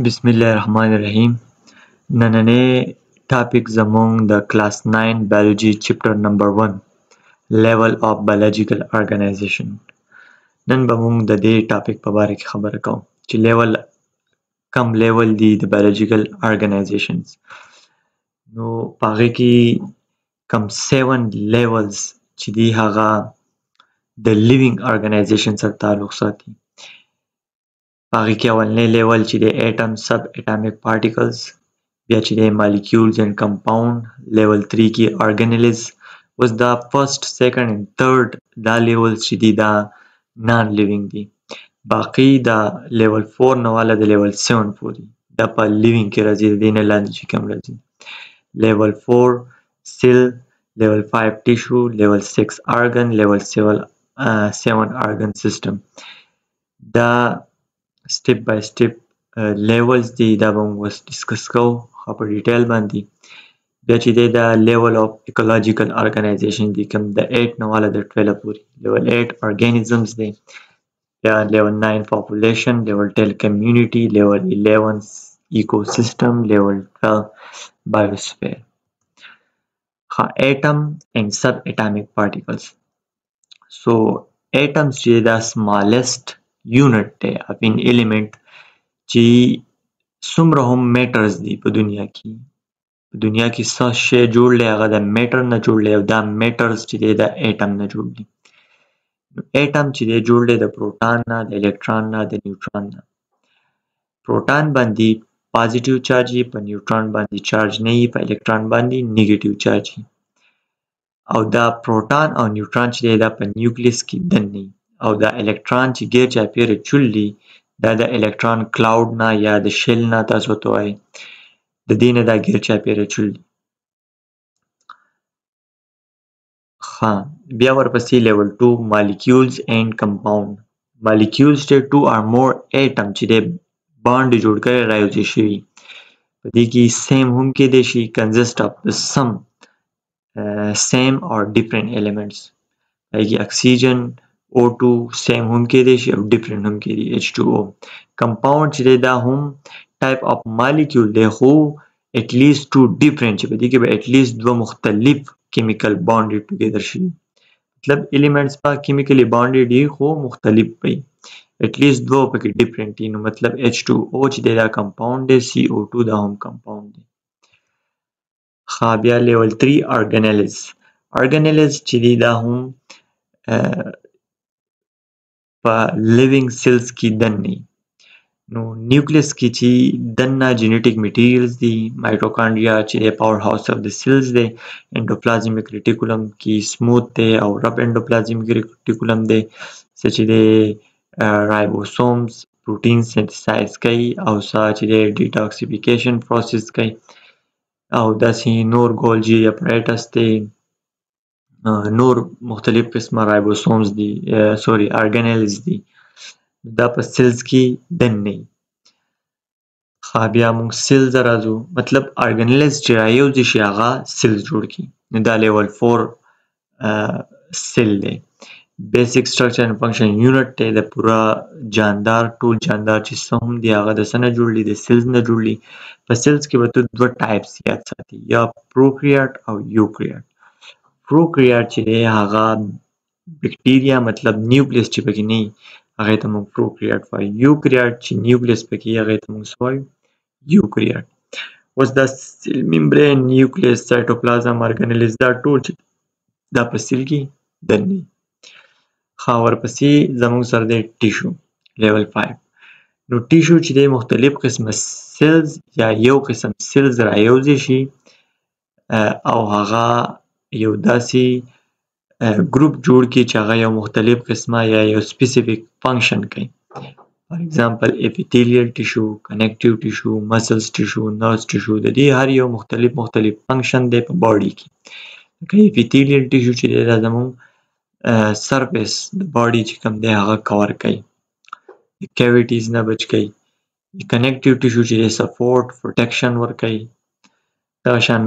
بسم الله الرحمن الرحیم. نننې ټاپک زموږ د کلاس 9 بایولوژي چپټر نمبر 1 لیول اف بایولوژیکل ارګنایزیشن. نن به موږ د دې ټاپک په اړه کې خبرې کوو چې کم لیول دی د بایولوژیکل ارګنایزیشنز. نو په هغې کې کم 7 لیولز چې دي هغه د لیوینګ ارګنایزیشن سره تعلق ساتي. هغې کې اولنی لیول چې دی اټم سب اټامیک پارټیکلز، بیا چې دی مالیکیولز اینڈ کمپاؤنڈ. لیول 3 کې ارګنیلز اوس دا فرست سیکنډ اینڈ تھرد دا لیولز چې دي دا نان لیوینګ دي. باقی دا لیول 4 نه والا د لیول 7 پورې دا په لیوینګ کې راځي، د دې نه لاندې چې کوم راځي لیول 4 سیل، لیول 5 ټیشو، لیول 6 ارګن، لیول 7 ارګن سیستم. دا سټیپ بای سټیپ لیولز دي، دا به موږ اوس ډسکس کوو خو په ډیټیل باندې. بیا چې دی دا لیول اف ایکولوژیکل ارګنایزیشن دی، کوم د 8 نه والا د 12 پورې. لیول 8 ارګانیزمز دی، بیا لیول 9 پاپولیشن، لیول 10 کمیونټي، لیول 11 ایکو سیستم، لیول 12 بایوسفیر. اټم اینڈ سب اټامیک پارټیکلز. سو اټمز چې دا سمالست یونټ دی اف ان ایلیمنٹ چې څومره هم میټرز دي په دنیا کې څه شی جوړ دی هغه د میټر نه جوړ دی، او دا میټرز چې دی دا اټم نه جوړ دي. اټم چې دی جوړ دی د پروټان نه، د الکترون نه، د نیوټرون نه. پروټان باندې پازیټیو چارج وي، په نیوټرون باندې چارج نه وي، په الکترون باندې نیګیټیو چارج وي. او دا پروټان او نیوټرون چې دی دا په نیوکلیس کې دننه وي، او دا الکترون چې غیر چاپیره چول دي دا د الکترون کلاود نه یا د شیل نه تاسو ته وایي د دې نه دا غیر چاپیره چول دي. بیا ورپسې لیول 2 مالیکیولز اینڈ کمپاؤنڈ. مالیکیولز چې 2 or more اټم چې دی بانډ جوړ کړي رايوځای شوي، په دې کې سیم هم کېدای شي کنزسټ اف د سیم اور ډیفرنٹ ایلیمنټس. هغې کې اکسیجن O2 سیم هم کېدای شي او ډیفرنٹ هم کېدای H2O. کمپاؤنډ چې دی دا هم ټایپ اف مالیکیول دی خو at least 2 ډیفرنٹ چې په دې کې به at least 2 مختلف کیمیکل بانډډ ټوګیدر شي. مطلب ایلیمنټس په کیمیکلی بانډډ دي خو مختلف وي، at least 2 پکې ډیفرنٹ دي. نو مطلب H2O چې دی دا کمپاؤنډ دی، CO2 دا هم کمپاؤنډ دی. بیا لیول 3 ارګنیلز. ارګنیلز چې دی دا هم په لیوینګ سیلز کې دننه. نو نیوکلیس کې چې دننه جینیټیک میټیریلز دي، مایټوکانډریا چې دی پاور هاوس اف د سیلز دی، انډوپلازمیک ریټیکولم کې سموث دی او رب انډوپلازمیک ریټیکولم دی چې دی رایبوسومز پروټین سنتسایز کوي او چې دی ډیټاکسیفیکیشن پروسس کوي، او داسې نور ګولجی اپریټس دی، نور مختلف قسمه رایبوسومز دي ارګنیلز دي، دا په سیلز کې دننه. بیا موږ سیلز ته راځو، مطلب ارګنیلز چې رايوځای شي هغه سیلز جوړ کړي. نو دا لیول 4 سیل دی. بیسک سټرکچر اینډ فنکشن یونټ دی، د پورا جاندار ټول جاندار چې څه هم دي هغه د څه نه جوړ دي، د سیلز نه جوړ دي. په سیلز کې به ته 2 ټایپس یاد ساتي، یا پروکریاټ او یوکریاټ. پروکریاټ چې دی هغه بکټیریا مطلب نیوکلیس چې پکې نه وي هغې ته موږ پروکریاټ وایو. یوکریاټ چې نیوکلیس پکې وي هغې ته موږ څه وایو؟ یوکریاټ. اوس دا سیل ممبرین، نیوکلیس، سایټوپلازم، ارګنیلز دا ټول چې دا په سیل کې دننه. ورپسې زموږ سره دی ټیشو لیول 5. نو ټیشو چې دی مختلف قسمه سیلز یا یو قسم سیلز رايوځای شي او هغه یو داسې ګروپ جوړ کړي چې هغه یو مختلف قسمه یا یو سپیسیفیک فنکشن کوي. فار ایگزامپل اپیتیلیل ټیشو، کنیکټیو ټیشو، مسلز ټیشو، نروز ټیشو، د دې هر یو مختلف فنکشن دی په باډي کې. لکه اپیتیلیل ټیشو چې دی دا زموږ سرفیس د باډي چې کوم دی هغه کور کوي، کیویټیز نه بچ کوي. کنیکټیو ټیشو چې دی سپورټ پروټیکشن ورکوي. دغه شان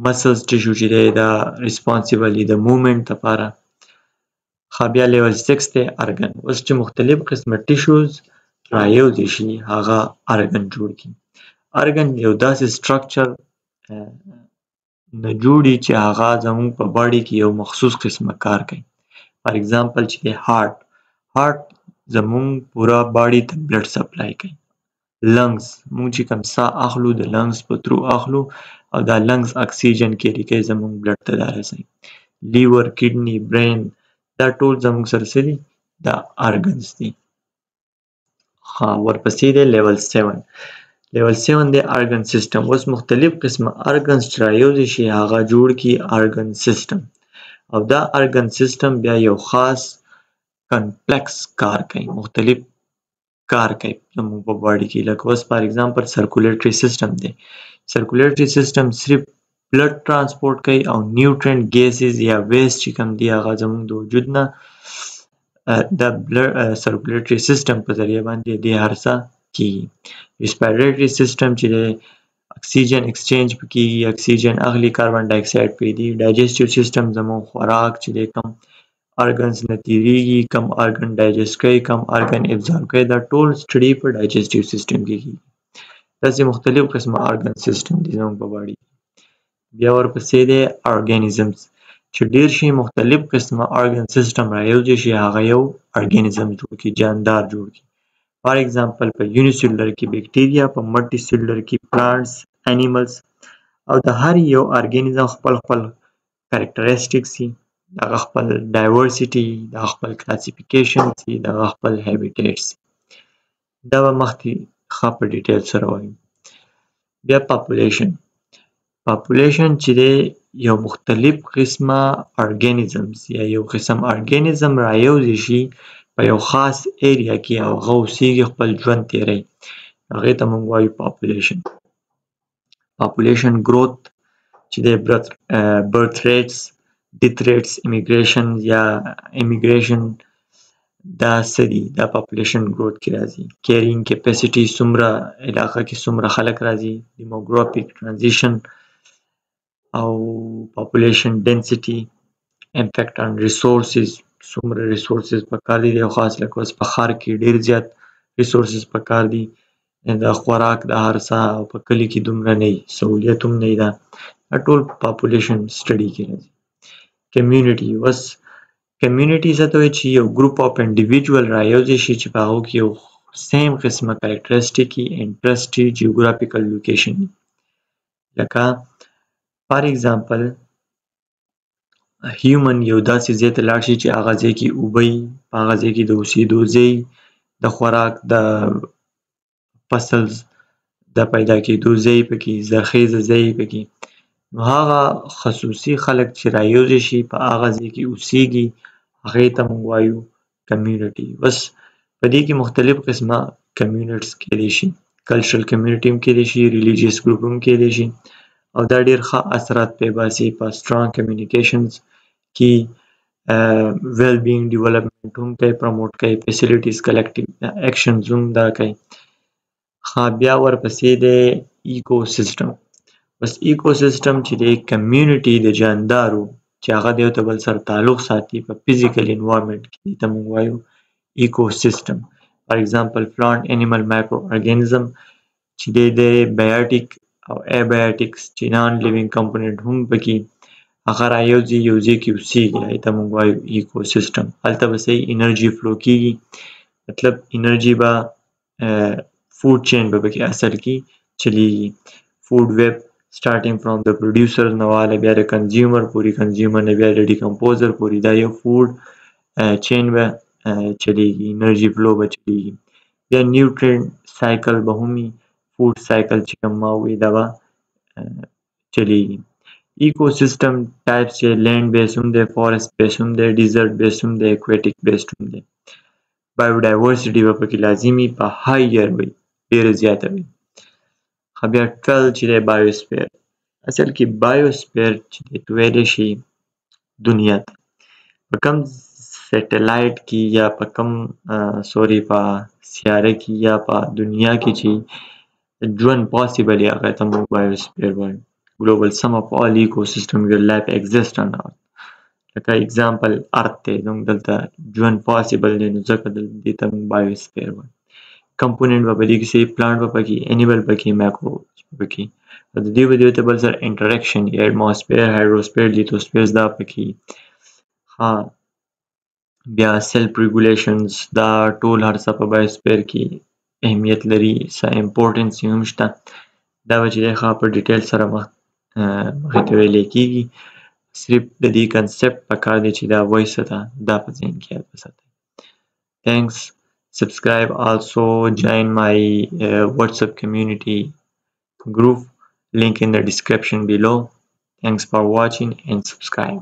مسلز ټیشو چې دی دا ریسپانسیبل دی د موومنټ لپاره. بیا لیول 6 دی ارګن. اوس چې مختلف قسمه ټیشوز رایوځي شي هغه ارګن جوړ کړي. ارګن یو داسې سټرکچر نه جوړي چې هغه زموږ په باډي کې یو مخصوص قسمه کار کوي. فار ایگزامپل چې دی هارت زموږ پوره باډي ته بلډ سپلای کوي. لنګز موږ چې کوم ساه اخلو د لنګز په تھرو اخلو او دا لنګز اکسیجن کیری کوي زموږ بلډ ته دا رسوي. لیور، کډنی، برین دا ټول زموږ سره څه دي؟ دا ارګنز دي. ورپسې دی لیول 7. لیول 7 دی ارګن سیستم. اوس مختلف قسمه ارګنز چې رايوځي شي هغه جوړ کی ارګن سیستم، او دا ارګن سیستم بیا یو خاص کمپلیکس کار کوي، مختلف کار کوي زموږ په باډي کې. لکه اوس فار ایگزامپل سرکولیټري سیستم دی. سرکولیټري سیستم صرف بلډ ترانسپورټ کوي او نیوټرینټ ګیسز یا ویست چې کوم دی هغه زموږ د وجود نه د سرکولیټري سیستم په ذریعه باندې دی هر څه کیږي. ریسپیریټري سیستم چې دی اکسیجن ایکسچینج کیږي، اکسیجن اخلي، کاربن ډای اکساید پریږدي. ډایجسټیو سیستم زموږ خوراک چې دی کم ارګنز نه تیریږي، کم ارګن ډایجسټ کوي، کم ارګن ابزورب کوي، دا ټول سټډي په ډایجسټیو سیستم کې کیږي. داسې مختلف قسمه ارګن سیستم دي زموږ په باډي. بیا ورپسې دی ارګانیزمز چې ډیر شي مختلف قسمه ارګن سیستم رايوځي شي هغه یو ارګانیزم جوړ کی، جاندار جوړ کی. فار ایگزامپل په یونیسیلولر کې بیکټیریا، په ملټي سیلولر کې پلانټس، انیملز، او د هر یو ارګانیزم خپل خپل کریکټریسټکس دي، دغه خپل ډایورسټي، دغه خپل کلاسیفیکیشن دي، دغه خپل هابیټیټس. دا به مخکې ښه په ډیټیل سره وایو. بیا پاپولیشن چې دی یو مختلف قسمه ارګانیزمز یا یو قسم ارګانیزم رايوځي شي په یو خاص ایریا کې او هغه اوسیږي، خپل ژوند تیروي، هغې ته موږ وایو پاپولیشن. پاپولیشن گروث چې دی برث ریټس، ډیث ریټس، امیګریشن یا امیګریشن دا څه دي؟ دا پاپولیشن گروث کې راځي. کیرینګ کیپاسټي څومره علاقه کې څومره خلک راځي، دیموګرافیک ټرانزیشن او پاپولیشن ډینسټي، امپیکټ آن ریسورسز څومره ریسورسز پکار دي، او خاص لکه اوس په ښار کې ډیر زیات ریسورسز پکار دي، د خوراک د هر څه، او په کلي کې دومره نه وي، سهولیت هم نه وي. دا ټول پاپولیشن سټډي کې راځي. کمیونټي، اوس کمیونټي څه ته وایي؟ چې یو ګروپ اف انډیویجوال رايوځي شي چې په هغو کې یو سیم قسمه کریکټریسټیک وي، انټرسټ وي، جیوګرافیکل لوکیشن وي. لکه فار ایگزامپل هیومن یو داسې ځای ته لاړ شي چې هغه ځای کې اوبه وي، په هغه ځای کې د اوسېدو ځای، د خوراک، د فصل د پیدا کېدو ځای پکې، زرخیزه ځای پکې، نو هغه خصوصي خلک چې رايوځي شي په هغه ځای کې اوسېږي، هغې ته موږ وایو کمیونټي. بس په دې کې مختلف قسمه کمیونټس کیدای شي، کلچرل کمیونټي هم کیدای شي، ریلیجیس ګروپ هم کیدای شي، او دا ډیر ښه اثرات پرې باسي په سټرانګ کمیونیکیشنز کې، ویل بینګ ډیولپمنټ هم کوي، پروموټ کوي، فیسیلیټیز کلیکټیو ایکشنز هم دا کوي. بیا ورپسې دی ایکو سیستم. بس ایکو سیستم چې دی کمیونټي د جاندارو چې هغه د یو ته بل سره تعلق ساتي په فزیکل انوایرمنټ کې، ته موږ وایو ایکو سیستم. فار ایگزامپل پلانټ، انیمل، مایکرو ارګانیزم چې دی د بایوټیک او ایبایوټیکس چې نان لیوینګ کمپوننټ هم پکې هغه رايوځي، یو ځای کې اوسېږي، هغې ته موږ وایو ایکو سیستم. هلته به صحیح انرژي فلو کېږي، مطلب انرژي به فوډ چین به پکې اثر کې چلیږي. فوډ ویب starting from the producer نه واله بیا د کنزیومر پورې، کنزیومر نه بیا د ډیکمپوزر پورې، دا یو فوډ چین به چلیږي، انرژي فلو به چلیږي. بیا نیوټرینټ سایکل به هم وي، فوډ سایکل چې کوم ما ووایي دا به چلیږي. ایکو سیستم ټایپس چې لینډ بیس هم دی، فارسټ بیس هم دی، ډیزرټ بیس هم دی، ایکویټیک بیس هم دی. بایو ډایورسټي به پکې لازمي په هایر وي، ډېره زیاته وي. بیا 12 چې دی بایوسفیر. اصل کې بایوسفیر چې دی ویلی شي دنیا ته په کم سیټلایټ کې یا په کم په سیاره کې یا په دنیا کې چې ژوند پاسبل وي هغه ته موږ بایوسفیر وایو. global sum of all ecosystem where life exists on earth. لکه اگزامپل ارث دی، زموږ دلته ژوند پاسبل دی، نو ځکه دې ته موږ بایوسفیر وایو. component په دې کې سي plant په کې animal په کې macro په کې د دې په دې ته بل سره interaction atmosphere hydrosphere lithosphere دا په کې ها بیا self regulations دا ټول هر څه په biosphere کې اهمیت لري څه importance هم شته دا به چې دی ښه په ډیټیل سره مخې ته ویلی کېږي صرف د دې کنسپټ پکار دی چې دا وایي څه ده دا په ذهن کې یاد وساتئ thanks subscribe also join my WhatsApp community group link in the description below thanks for watching and subscribe